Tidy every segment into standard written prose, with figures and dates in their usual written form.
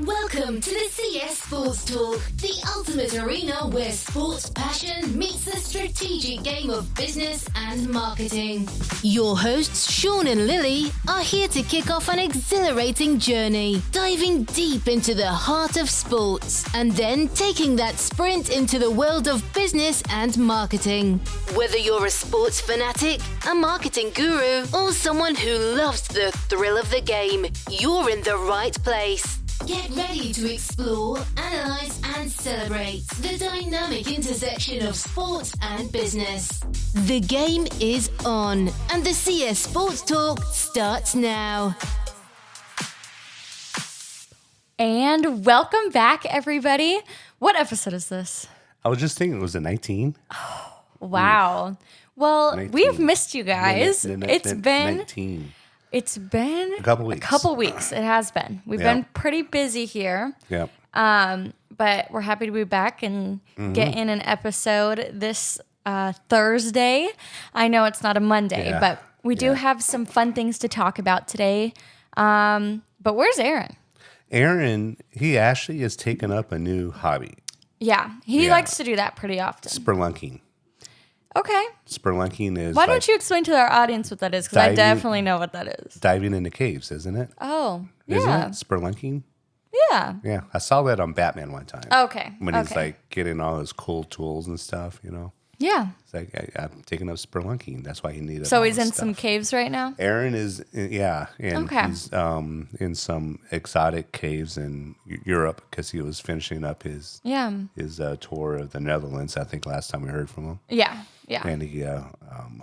Welcome to the CS Sports Talk, the ultimate arena where sports passion meets the strategic game of business and marketing. Your hosts, Shawn and Lily, are here to kick off an exhilarating journey, diving deep into the heart of sports, and then taking that sprint into the world of business and marketing. Whether you're a sports fanatic, a marketing guru, or someone who loves the thrill of the game, you're in the right place. Get ready to explore, analyze, and celebrate the dynamic intersection of sports and business. The game is on, and the CS Sports Talk starts now. And welcome back, everybody. What episode is this? I was just thinking, was it 19? Oh, wow. Well, 19. we've missed you guys. It's been 19. It's been a couple weeks. It has been. We've been pretty busy here. Yep. But we're happy to be back and get in an episode this Thursday. I know it's not a Monday, but we do have some fun things to talk about today. But where's Aaron? Aaron, he actually has taken up a new hobby. Yeah, he likes to do that pretty often. Spelunking. Okay. Spelunking is Why don't you explain to our audience what that is? Because I definitely know what that is. Diving into caves, isn't it? Oh, yeah. Isn't it? Spelunking? Yeah. Yeah. I saw that on Batman one time. Okay. When he's like getting all his cool tools and stuff, you know? Yeah. It's like, I'm taking up spelunking. That's why he needed So all he's this in stuff. some caves right now? Aaron is, and he's in some exotic caves in Europe because he was finishing up his tour of the Netherlands, I think, last time we heard from him. Yeah, yeah. And he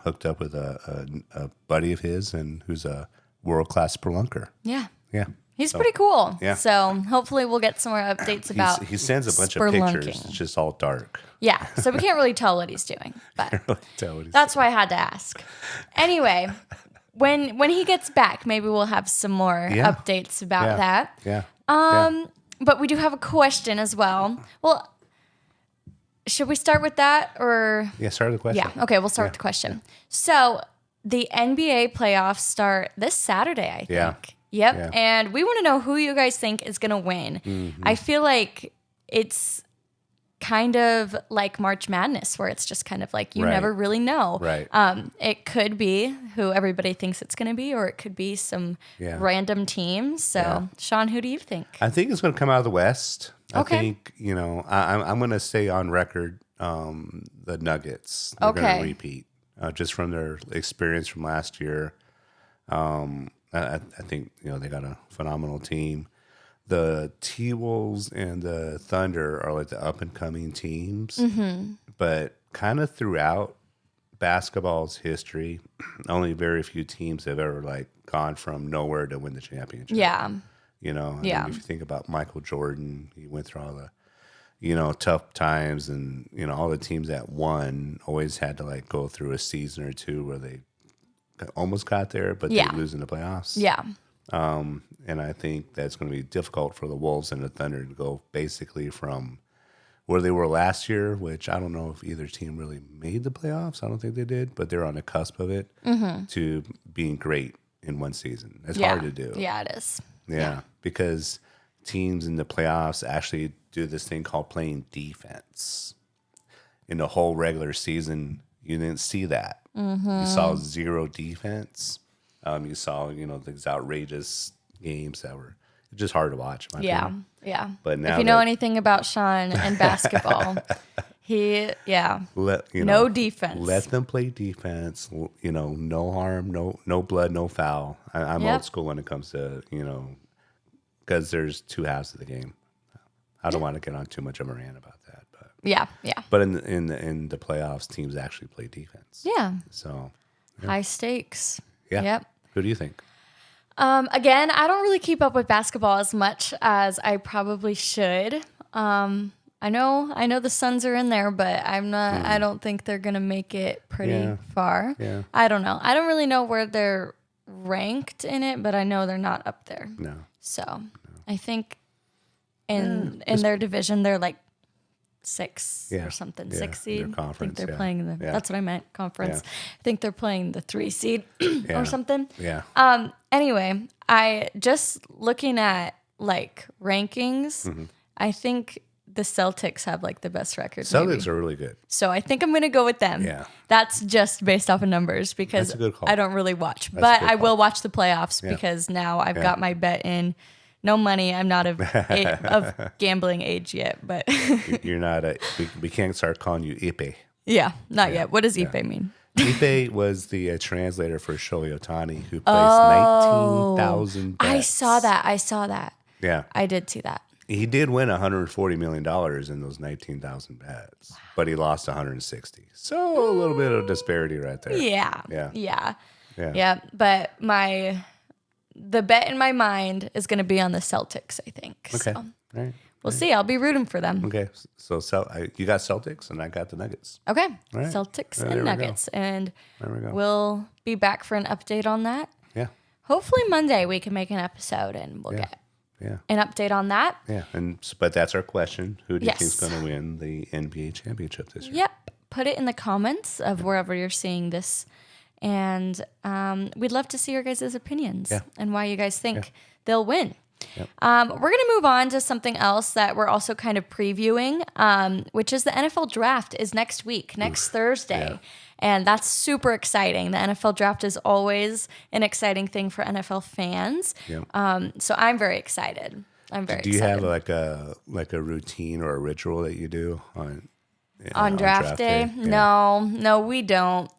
hooked up with a buddy of his and who's a world-class spelunker. Yeah. Yeah. He's pretty cool. Yeah. So hopefully we'll get some more updates about He sends a bunch of spelunking. pictures. It's just all dark. Yeah, so we can't really tell what he's doing. But Really that's why I had to ask. Anyway, when he gets back, maybe we'll have some more updates about that. Yeah. But we do have a question as well. Well, should we start with that or? Yeah, start with the question. Yeah, okay, we'll start with the question. So the NBA playoffs start this Saturday, I think. Yeah. Yep, Yeah. and we want to know who you guys think is going to win. Mm-hmm. I feel like it's kind of like March Madness, where it's just kind of like you never really know. Right. It could be who everybody thinks it's going to be, or it could be some random teams. So, Shawn, who do you think? I think it's going to come out of the West. Okay. I think, I'm going to say on record the Nuggets. They're going to repeat just from their experience from last year. I think, they got a phenomenal team. The T-Wolves and the Thunder are like the up-and-coming teams. Mm-hmm. But kind of throughout basketball's history, only very few teams have ever like gone from nowhere to win the championship. Yeah. I mean, if you think about Michael Jordan, he went through all the, tough times and, all the teams that won always had to like go through a season or two where they almost got there, but they lose in the playoffs. Yeah. And I think that's going to be difficult for the Wolves and the Thunder to go basically from where they were last year, which I don't know if either team really made the playoffs. I don't think they did, but they're on the cusp of it, to being great in one season. It's hard to do. Yeah, it is. Yeah, because teams in the playoffs actually do this thing called playing defense. In the whole regular season, you didn't see that. You saw zero defense. You saw, these outrageous games that were just hard to watch. In my opinion. Yeah. But now if you know anything about Shawn and basketball, no defense. Let them play defense. No harm, no blood, no foul. I'm old school when it comes to because there's two halves of the game. I don't want to get on too much of a rant about that, but yeah. But in the playoffs, teams actually play defense. Yeah. So high stakes. Yeah. Yep. Who do you think? Again, I don't really keep up with basketball as much as I probably should. I know the Suns are in there, but I'm not. I don't think they're gonna make it pretty far. Yeah. I don't know. I don't really know where they're ranked in it, but I know they're not up there. No. So I think in their division they're like 6 or something, 6 seed. Conference, I think they're playing the. That's what I meant, conference. I think they're playing the 3 seed or something. Yeah. Anyway, I just looking at like rankings, I think the Celtics have like the best record. Celtics are really good. So I think I'm going to go with them. Yeah. That's just based off of numbers because That's a good call. I don't really watch. That's but I will watch the playoffs because now I've Yeah. got my bet in. No money. I'm not of gambling age yet, but You're not we can't start calling you Ipe. yeah, not yet. What does Ipe mean? Ipe was the translator for Shohei Ohtani, who placed 19,000 bets. I saw that. Yeah. I did see that. He did win $140 million in those 19,000 bets, but he lost 160. So a little bit of disparity right there. Yeah. But the bet in my mind is going to be on the Celtics, I think. Okay. So All right. we'll see. I'll be rooting for them. Okay. So you got Celtics and I got the Nuggets. Okay. Right. Celtics There and we go. Nuggets. And There we go. we'll be back for an update on that. Yeah. Hopefully Monday we can make an episode and we'll get an update on that. Yeah. But that's our question. Who do you think is Yes. going to win the NBA championship this year? Yep. Put it in the comments of wherever you're seeing this. And we'd love to see your guys' opinions and why you guys think they'll win. Yep. We're going to move on to something else that we're also kind of previewing, which is the NFL draft is next week, next Thursday. Yeah. And that's super exciting. The NFL draft is always an exciting thing for NFL fans. Yep. So I'm very excited. Do you have like a routine or a ritual that you do on draft day? Yeah. No, we don't.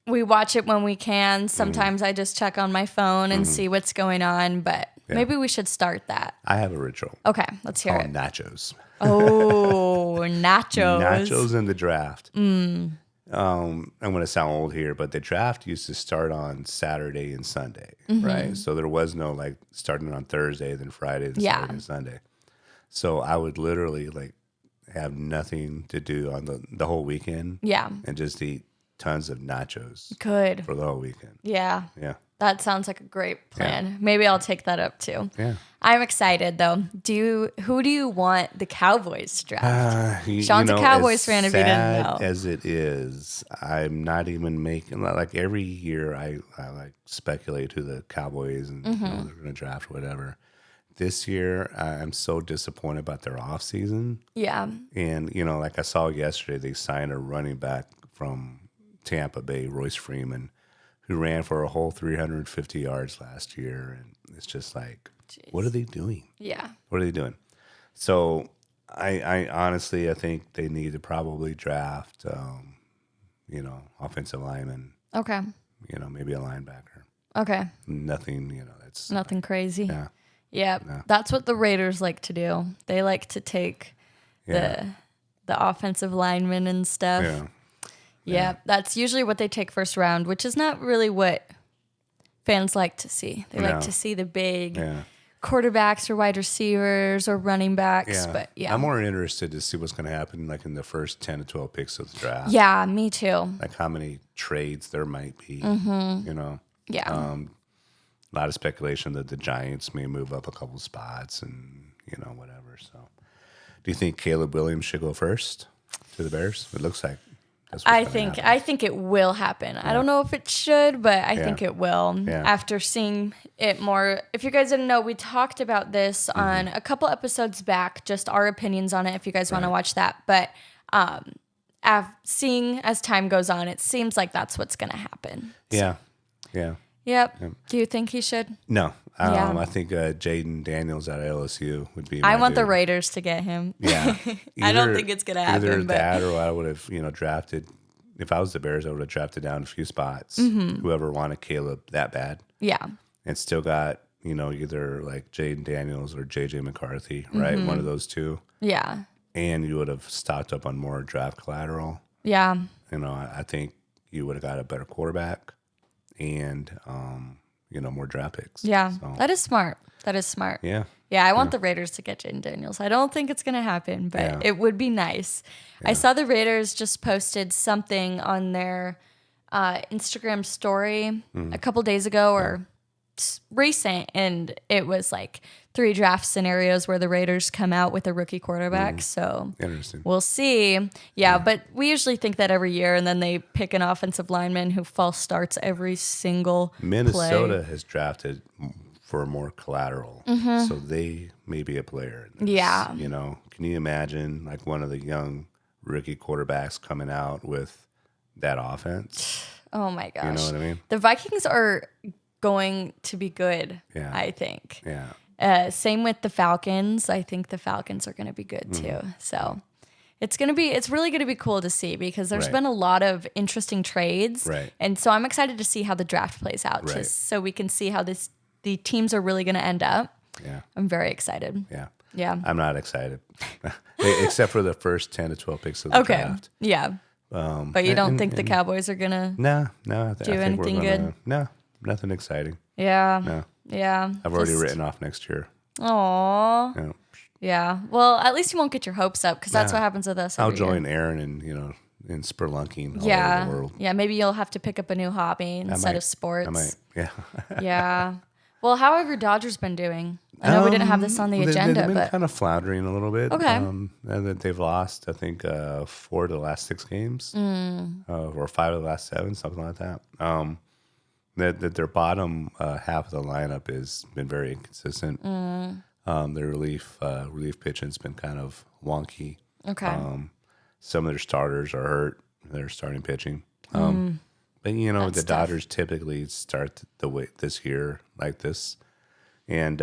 We watch it when we can. Sometimes I just check on my phone and see what's going on, but maybe we should start that. I have a ritual. Okay, let's hear it. Nachos. Oh, nachos. Nachos in the draft. I'm going to sound old here, but the draft used to start on Saturday and Sunday, right? So there was no like starting on Thursday, then Friday, then Saturday and Sunday. So I would literally like have nothing to do on the whole weekend. Yeah. And just eat tons of nachos Good. for the whole weekend. Yeah. Yeah. That sounds like a great plan. Maybe I'll take that up too. Yeah. I'm excited though. Who do you want the Cowboys to draft? Sean's a as Cowboys fan if you didn't know. As it is, I'm not even making like every year I like speculate who the Cowboys and they're going to draft or whatever. This year I'm so disappointed about their offseason. Yeah. And like I saw yesterday, they signed a running back from Tampa Bay, Royce Freeman, who ran for a whole 350 yards last year. And it's just like, what are they doing? Yeah. What are they doing? So I honestly, I think they need to probably draft, offensive lineman, Okay. Maybe a linebacker. Okay. Nothing, that's Nothing crazy. Yeah. Yeah. No. That's what the Raiders like to do. They like to take the offensive linemen and stuff. Yeah. Yeah, that's usually what they take first round, which is not really what fans like to see. They like to see the big quarterbacks or wide receivers or running backs. Yeah. But yeah. I'm more interested to see what's going to happen like in the first 10 to 12 picks of the draft. Yeah, me too. Like how many trades there might be, Yeah. A lot of speculation that the Giants may move up a couple spots and, whatever. So do you think Caleb Williams should go first to the Bears? It looks like that's what's gonna happen. I think it will happen. I don't know if it should, but I think it will. Yeah. After seeing it more. If you guys didn't know, we talked about this on a couple episodes back, just our opinions on it if you guys want to watch that. But seeing as time goes on, it seems like that's what's going to happen. Yeah. Yeah. Yep. Do you think he should? No. Yeah. I think Jaden Daniels out of LSU would be I my want the dude. Raiders to get him. Yeah. I don't think it's going to happen. Either but that or I would have, drafted. If I was the Bears, I would have drafted down a few spots. Whoever wanted Caleb that bad. Yeah. And still got, either like Jaden Daniels or JJ McCarthy, right? One of those two. Yeah. And you would have stocked up on more draft collateral. Yeah. I think you would have got a better quarterback and, more draft picks. Yeah. So, That is smart. That is smart. yeah. Yeah, I want the Raiders to get Jaden Daniels. I don't think it's going to happen, but it would be nice. I saw the Raiders just posted something on their Instagram story a couple days ago or recent, and it was like 3 draft scenarios where the Raiders come out with a rookie quarterback. So Interesting. we'll see. Yeah, but we usually think that every year, and then they pick an offensive lineman who false starts every single Minnesota play. has drafted for more collateral. So they may be a player in this. Yeah. You know, can you imagine like one of the young rookie quarterbacks coming out with that offense? Oh my gosh. You know what I mean? The Vikings are going to be good, Yeah. I think. Yeah. Same with the Falcons. I think the Falcons are going to be good too. So it's really going to be cool to see because there's Right. been a lot of interesting trades. Right. And so I'm excited to see how the draft plays out Right. just so we can see how the teams are really going to end up. Yeah. I'm very excited. Yeah. Yeah. I'm not excited, except for the first 10 to 12 picks of the draft. Yeah. But you don't think the Cowboys are going to No. I do think anything we're gonna, good? No, nothing exciting. Yeah. No. Yeah. I've already written off next year. Aw. You know, Yeah. Well, at least you won't get your hopes up because that's Nah. what happens with us. I'll every year. join Aaron in spelunking all Yeah. over the world. Yeah. Maybe you'll have to pick up a new hobby instead of sports. I might. Yeah. Yeah. Well, how have your Dodgers been doing? I know we didn't have this on the agenda, they've been but kind of floundering a little bit. Okay. And that they've lost, I think, 4 of the last 6 games, or 5 of the last 7, something like that. That their bottom half of the lineup has been very inconsistent. Their relief pitching's been kind of wonky. okay. Some of their starters are hurt. They're starting pitching. But That's the tough. Dodgers typically start the way this year like this, and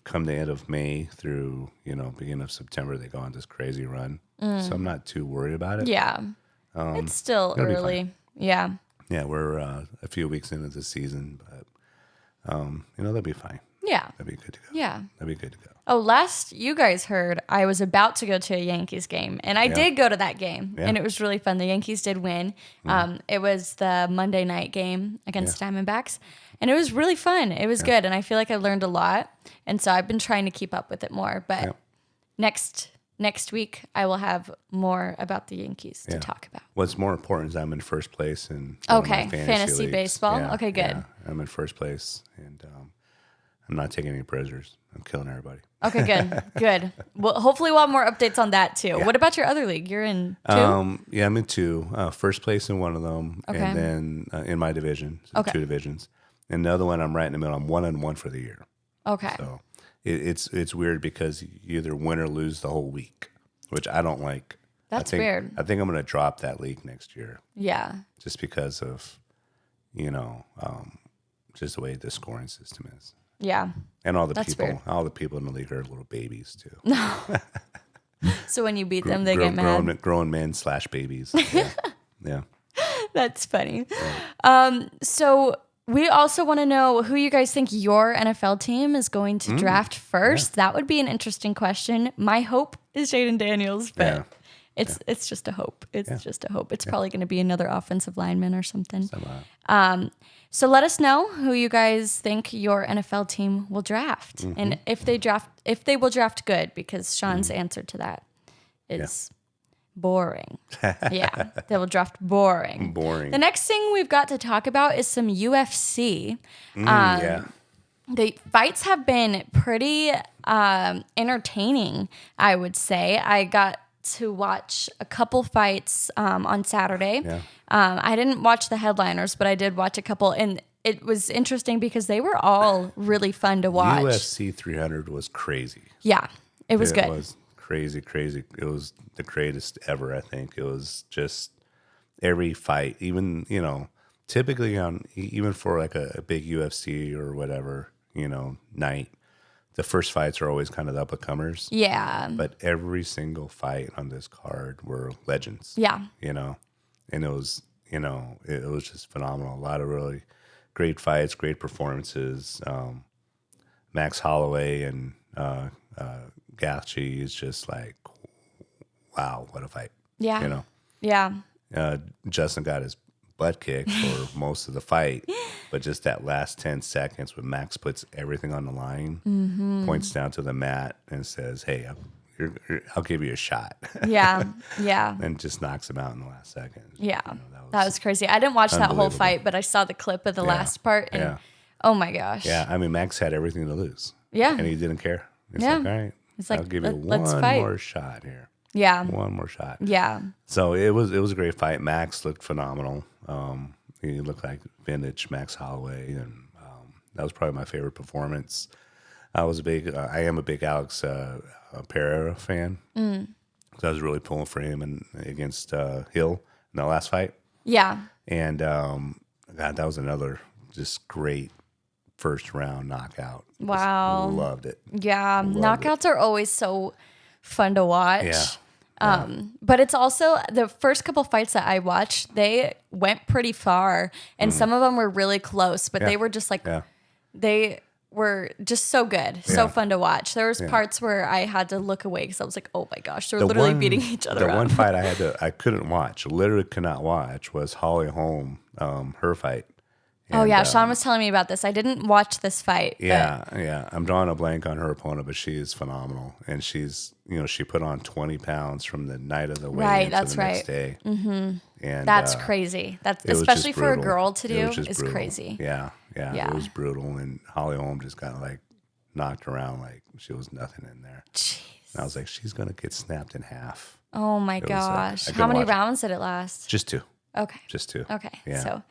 come the end of May through beginning of September, they go on this crazy run. So I'm not too worried about it. Yeah. It's still it'll be early. Yeah. Yeah, we're a few weeks into the season, but they'll be fine. Yeah. They'll be good to go. Yeah. They'll be good to go. Oh, last you guys heard, I was about to go to a Yankees game, and I did go to that game, and it was really fun. The Yankees did win. It was the Monday night game against Diamondbacks, and it was really fun. It was good, and I feel like I learned a lot, and so I've been trying to keep up with it more. But next week, I will have more about the Yankees to talk about. What's more important is I'm in first place in one of my fantasy leagues. baseball. Yeah, Okay, good. yeah, I'm in first place, and I'm not taking any prisoners. I'm killing everybody. Okay, good. Well, hopefully we'll have more updates on that too. What about your other league? You're in 2? Yeah, I'm in 2. First place in one of them, Okay. and then in my division, so 2 divisions. And the other one, I'm right in the middle. I'm 1-1 for the year. Okay. So it's weird because you either win or lose the whole week, which I don't like. That's weird. I think I'm going to drop that league next year, Yeah. just because of just the way the scoring system is. Yeah. And all the That's weird. people in the league are little babies too. So when you beat them, they get mad. Grown men / babies. Yeah. That's funny. So we also want to know who you guys think your NFL team is going to draft first. That would be an interesting question. My hope is Jaden Daniels, but it's just a hope. It's just a hope. It's probably going to be another offensive lineman or something. So let us know who you guys think your NFL team will draft, and if they will draft good, because Sean's answer to that is boring. Yeah, they will draft boring. Boring. The next thing we've got to talk about is some UFC. The fights have been pretty entertaining, I would say. I got to watch a couple fights on Saturday. Yeah. I didn't watch the headliners, but I did watch a couple, and it was interesting because they were all really fun to watch. UFC 300 was crazy. Yeah, it was good. It was crazy. It was the greatest ever, I think. It was just every fight, even, typically even for like a big UFC or whatever, night, the first fights are always kind of the up-and-comers. Yeah. But every single fight on this card were legends. Yeah. And it was, it was just phenomenal. A lot of really great fights, great performances. Max Holloway and Gaethje is just like, wow, what a fight. Yeah. Yeah. Justin got his butt kicked for most of the fight, but just that last 10 seconds when Max puts everything on the line, points down to the mat and says, hey, I'll give you a shot. Yeah. Yeah. And just knocks him out in the last second. Yeah. That was crazy. I didn't watch that whole fight, but I saw the clip of the last part, and oh my gosh. Yeah, I mean, Max had everything to lose. Yeah. And he didn't care. It's Yeah. like, all right, It's like, I'll give you let's one fight. more shot here. Yeah. One more shot. Yeah. So it was a great fight. Max looked phenomenal. He looked like vintage Max Holloway, and That was probably my favorite performance. I am a big Alex Pereira fan. So I was really pulling for him against Hill in the last fight. Yeah. And God, that was another just great first round knockout. Wow. Just loved it. Yeah. Loved Knockouts are always so fun to watch. Yeah. But it's also the first couple fights that I watched, they went pretty far and some of them were really close, but they were just like, they were just so good, so fun to watch. There was parts where I had to look away because I was like, oh my gosh, they're literally beating each other up. The one fight I couldn't watch, literally could not watch, was Holly Holm, her fight. And, Shawn was telling me about this. I didn't watch this fight. Yeah. I'm drawing a blank on her opponent, but she is phenomenal. And she's, she put on 20 pounds from the night of the weigh-in to the next day. Mm-hmm. And that's crazy. That's especially for a girl to do is crazy. Yeah. It was brutal. And Holly Holm just got knocked around like she was nothing in there. Jeez. And I was like, she's gonna get snapped in half. Oh my gosh! How many rounds did it last? Just 2. Okay. Just 2. Okay. Yeah. So.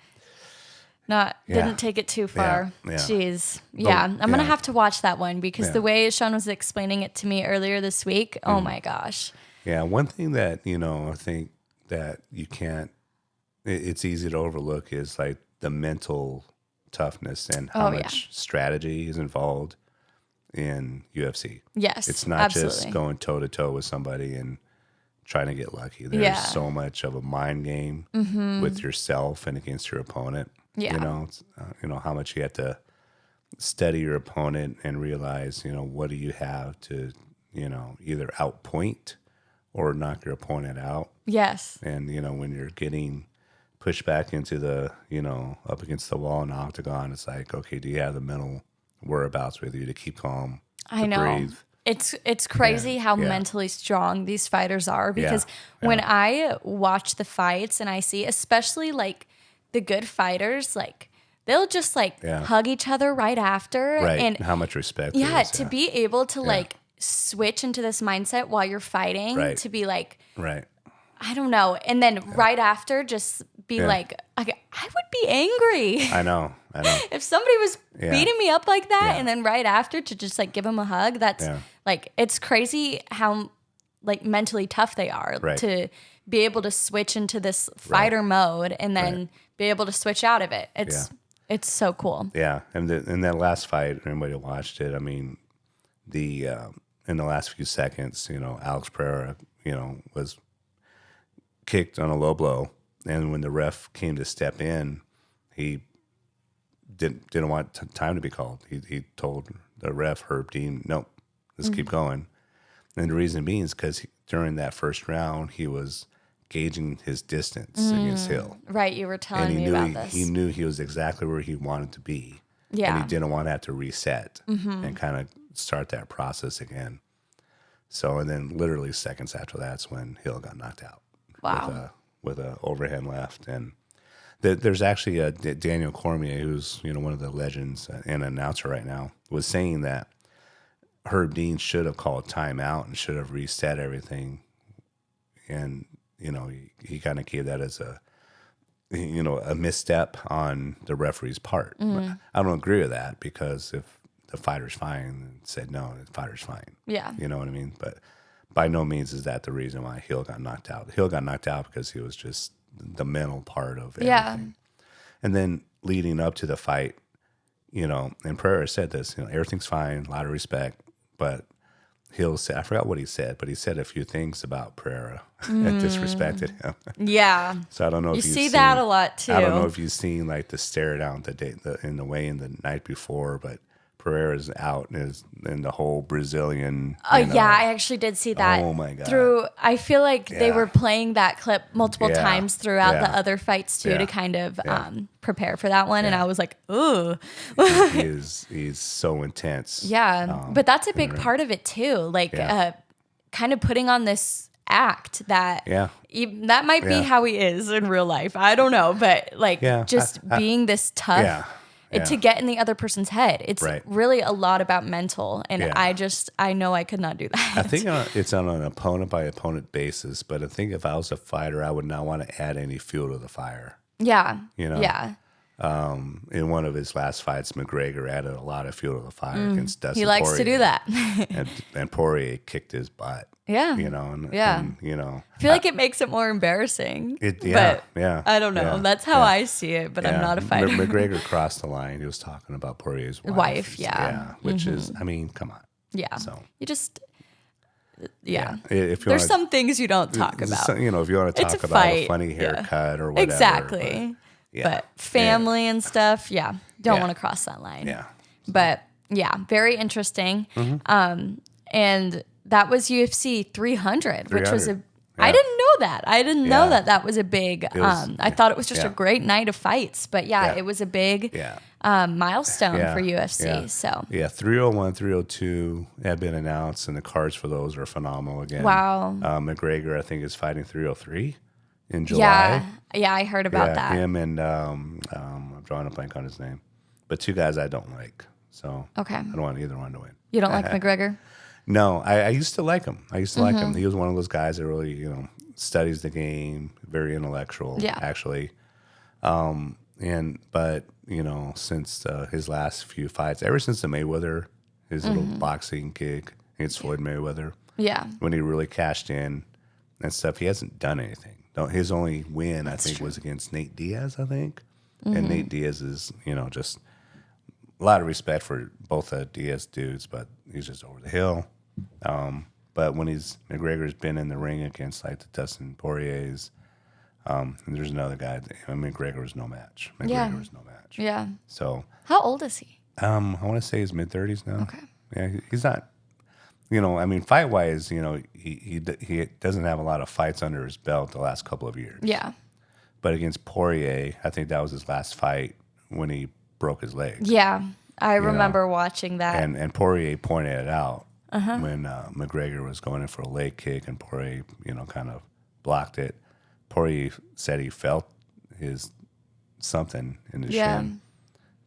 Didn't take it too far. Yeah. Jeez. I'm going to have to watch that one because the way Shawn was explaining it to me earlier this week, oh my gosh. Yeah, one thing that, I think that you can't, it's easy to overlook is like the mental toughness and how much strategy is involved in UFC. Yes, it's not just going toe to toe with somebody and trying to get lucky. There's so much of a mind game with yourself and against your opponent. Yeah. How much you have to study your opponent and realize, what do you have to, either outpoint or knock your opponent out. Yes. And, when you're getting pushed back into the, up against the wall in the octagon, it's like, okay, do you have the mental whereabouts with you to keep calm? I know. Breathe? It's crazy how mentally strong these fighters are because when I watch the fights and I see, especially like the good fighters, like they'll just hug each other right after. Right. And how much respect. To be able to switch into this mindset while you're fighting, to be like, I don't know. And then right after just be like, I would be angry. I know. If somebody was beating me up like that and then right after to just give them a hug, that's it's crazy how mentally tough they are to be able to switch into this fighter mode and then be able to switch out of it. It's so cool. Yeah. And in that last fight, anybody who watched it, I mean, in the last few seconds, Alex Pereira, was kicked on a low blow. And when the ref came to step in, he didn't want time to be called. He told the ref, Herb Dean, nope, let's keep going. And the reason being is because during that first round, he was gauging his distance against Hill. Right, you were telling me about this. He knew he was exactly where he wanted to be. Yeah. And he didn't want to have to reset and kind of start that process again. So, and then literally seconds after that's when Hill got knocked out. Wow. With a overhand left. And there's actually a Daniel Cormier, who's one of the legends and announcer right now, was saying that Herb Dean should have called timeout and should have reset everything. And, he kind of gave that as a misstep on the referee's part. But I don't agree with that because if the fighter's fine, said no, the fighter's fine. Yeah. You know what I mean? But by no means is that the reason why Hill got knocked out. Hill got knocked out because he was just the mental part of everything. Yeah. And then leading up to the fight, and Pereira said this, everything's fine, a lot of respect, but Hill said, I forgot what he said, but he said a few things about Pereira that disrespected him. Yeah. So I don't know if you see that a lot too. I don't know if you've seen the stare down in the weigh-in the night before, but Pereira's out and the whole Brazilian. Yeah, I actually did see that. Oh my God. I feel like they were playing that clip multiple times throughout the other fights too to kind of prepare for that one. And I was like, ooh. He's so intense. Yeah. But that's a big part of it too. Kind of putting on this act that that might be how he is in real life. I don't know. But being this tough. To get in the other person's head. It's really a lot about mental. And I know I could not do that. I think it's on an opponent by opponent basis, but I think if I was a fighter, I would not want to add any fuel to the fire. Yeah. Yeah. In one of his last fights, McGregor added a lot of fuel to the fire against Dustin He likes Poirier. to do that. and Poirier kicked his butt. Yeah. You know, and I feel like it makes it more embarrassing. Yeah. I don't know. Yeah, That's how I see it, but I'm not a fighter. McGregor crossed the line. He was talking about Poirier's wife. Which is, I mean, come on. Yeah. So you just, If there's some things you don't talk about. if you want to talk about fight. a funny haircut or whatever. Exactly. But family and stuff, don't want to cross that line. Yeah. But very interesting. And that was UFC 300, which was I didn't know that. I didn't know that was a big, I thought it was just a great night of fights. But it was a big milestone for UFC. Yeah. So 301, 302 have been announced, and the cards for those are phenomenal again. Wow. McGregor, I think, is fighting 303 in July. Yeah, I heard about that. Him and I'm drawing a blank on his name, but two guys I don't like. So I don't want either one to win. You don't like McGregor? No, I used to like him. Like him. He was one of those guys that really, studies the game, very intellectual, actually. But since his last few fights, ever since the Mayweather, his little boxing gig against Floyd Mayweather, when he really cashed in and stuff, he hasn't done anything. His only win, I think, was against Nate Diaz, I think. And Nate Diaz is, just a lot of respect for both the Diaz dudes, but he's just over the hill. But when McGregor's been in the ring against like the Dustin Poiriers, and there's another guy, McGregor was no match. McGregor was no match. Yeah. So how old is he? I want to say he's mid-30s now. Okay. Yeah, he's not. Fight-wise, he doesn't have a lot of fights under his belt the last couple of years. Yeah. But against Poirier, I think that was his last fight when he broke his leg. Yeah, I remember watching that. And Poirier pointed it out when McGregor was going in for a leg kick, and Poirier, kind of blocked it. Poirier said he felt something in his shin,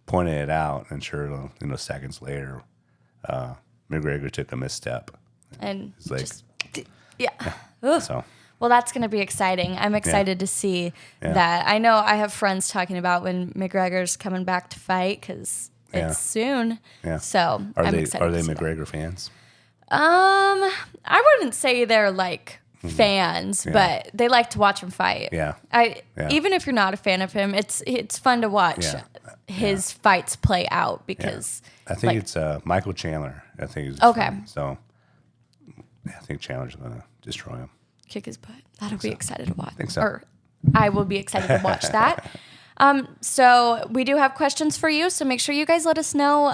pointed it out, and sure, seconds later, McGregor took a misstep. And his leg. So. Well, that's going to be exciting. I'm excited to see that. I know I have friends talking about when McGregor's coming back to fight because it's soon. Yeah. So I'm excited. Are they McGregor fans? I wouldn't say they're like fans, but they like to watch him fight. Yeah. Even if you're not a fan of him, it's fun to watch his fights play out because I think it's Michael Chandler. I think he's okay. So I think Chandler's gonna destroy him. Kick his butt. That'll be excited to watch. I think so. Or I will be excited to watch that. So we do have questions for you. So make sure you guys let us know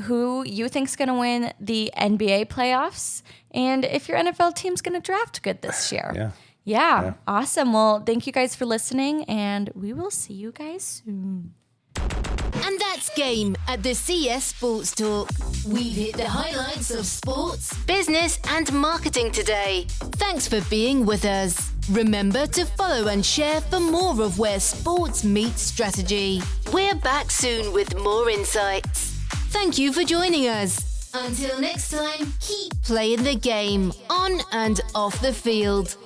who you think's going to win the NBA playoffs and if your NFL team's going to draft good this year. Yeah. Awesome. Well, thank you guys for listening, and we will see you guys soon. And that's game at the CS Sports Talk. We've hit the highlights of sports, business, and marketing today. Thanks for being with us. Remember to follow and share for more of where sports meets strategy. We're back soon with more insights. Thank you for joining us. Until next time, keep playing the game on and off the field.